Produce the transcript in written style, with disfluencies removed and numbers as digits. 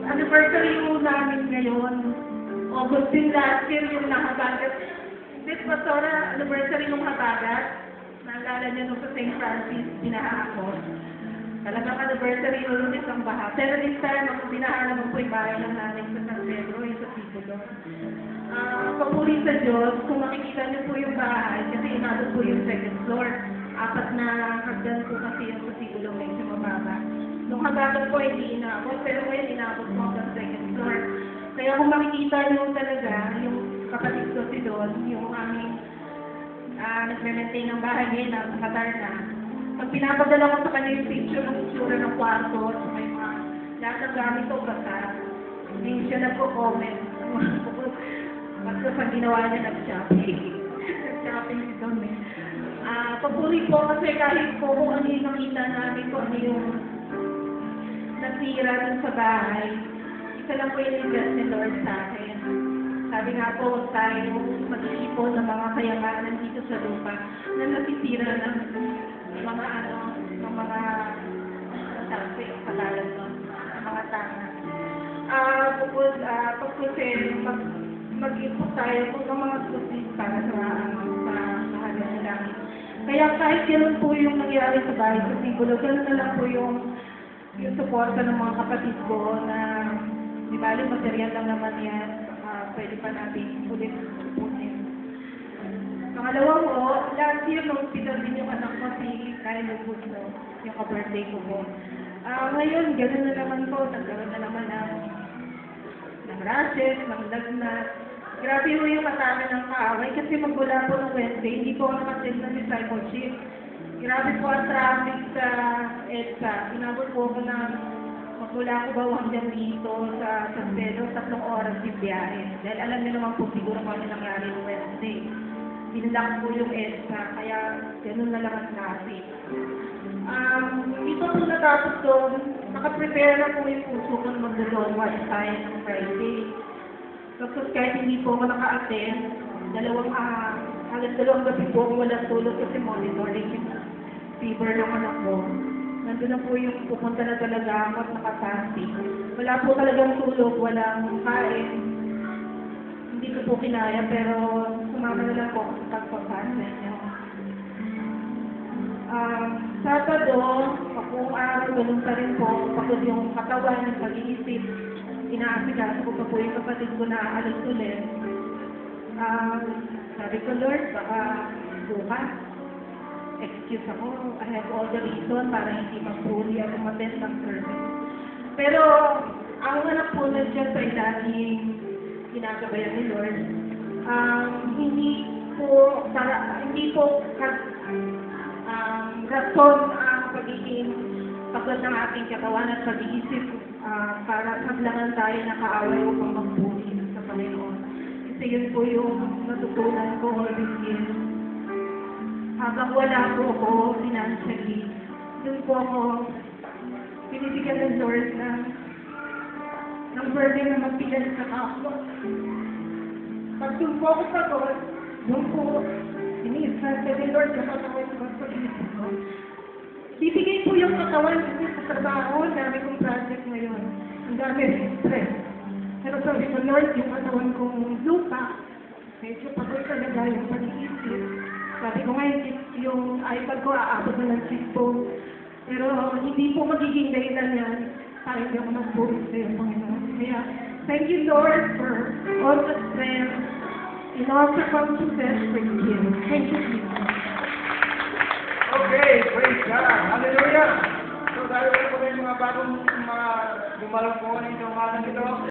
anniversary po namin ngayon. August din last year yung nakabagat. This Pastora, anniversary ng Habagat. Naalala niyo nung sa St. Francis, binaha ako. Talagang anniversary yung lunes ang baha. Pero this time, ang binaha naman po yung bahay ng namin sa San Pedro, yung sa Tigulo. Papuri sa Diyos, kung makikita niyo po yung bahay, kasi inabot po yung second floor. 4 na hagdan po kasi yung sa Tigulo, medyo mababa. Nung Habagat po, hindi inabot, pero ngayon inabot po hanggang second floor. Kaya kung makikita niyo talaga, yung kapatid ko si Don, yung aming nagme-maintain ng bahay ngayon na nakatar na. Pag pinapadala ko sa kanya yung picture ng itsura ng kwarto, at may mga lahat ng gamit o basta, hindi siya nagko-comment. Basta sa ginawa niya nag-shopping. Nag-shopping si Don eh. Papuri po kasi kahit po kung ano yung nakita namin, kung ano yung nasira dun sa bahay, isa lang po yung invest ni Lord sa akin. Sabi nga po, huwag tayo mag-iipon ng mga kayamanan dito sa lupa na nasisira ng mga kalalan nun, mga tanga. Pagkusin, mag-ipon tayo kung ng mga susit para sa halaga namin. Kaya kahit gano'n po yung nangyari sa bahay sa Tigulo, gano'n na lang po yung suporta ng mga kapatid ko na di bali material lang naman yan, pwede pa natin ulit punin. Pangalawa po, last year nung hospital din yung anak ko si Kyle Augusto, yung ka-birthday ko po. Ngayon, gano'n na naman po, nagkaroon na naman ng rashes, ng lagnat. Grabe po yung matami ng kaaway kasi magmula po ng Wednesday, hindi po ako nakatin na discipleship. Grabe po ang traffic sa EDSA. Inabot po ako ng magmula ko ba hanggang dito sa San Pedro, 3 oras yung biyahe. Dahil alam niyo naman po siguro kung ano nangyari ng Wednesday. Binlock po yung EDSA, kaya ganun na lang ang traffic. Dito po natapos doon, nakaprepare na po yung puso ko na mag-Don watch tayo ng Friday. Tapos kahit hindi po ako naka-attend, halos dalawang gabi po ako walang tulog kasi monitoring yung fever ng anak ko. Nandun na po yung pupunta na talaga ako at nakasasi. Wala po talagang tulog, walang kain. Hindi ko po kinaya pero sumama na lang po ako sa pagpapasa niyo. Sabado, kung araw, ganun pa rin po, pagod yung katawan, yung pag-iisip, inaasigaso ko pa po yung kapatid ko na alas ulit. Sabi ko, Lord, baka bukas, excuse ako, I have all the reason para hindi mag-fully at umattend ng service. Pero, ang anak po na dyan sa ilahing ginagabayan ni Lord, hindi po rason ang pagiging pagod ng ating katawan at pag-iisip para maglangan tayo na kaaway upang magpuli sa Panginoon. Kasi yun po yung natutunan ko all these years. Habang wala po ako financially, dun po ako pinibigyan ng Lord ng burden na magbigan sa ako. Pag dun po ako pagod, dun po ini-stress ni Lord na katawan ko sa pag-iisip ko. Bibigay po yung katawan kasi sa trabaho, dami kong project ngayon. Ang dami rin stress. Pero sabi ko, Lord, yung katawan kong lupa, medyo pagod talaga yung pag-iisip. Sabi ko nga, yung iPad ko aabot na ng cellphone. Pero hindi po magiging dahilan yan para hindi ako magpuri sa iyo, Panginoon. Kaya, thank you, Lord, for all the strength in all circumstances for you. Thank you, Jesus. Okay, praise God. Hallelujah. So, dahil wala po tayong mga bagong gumalaw po kanina umagang ito.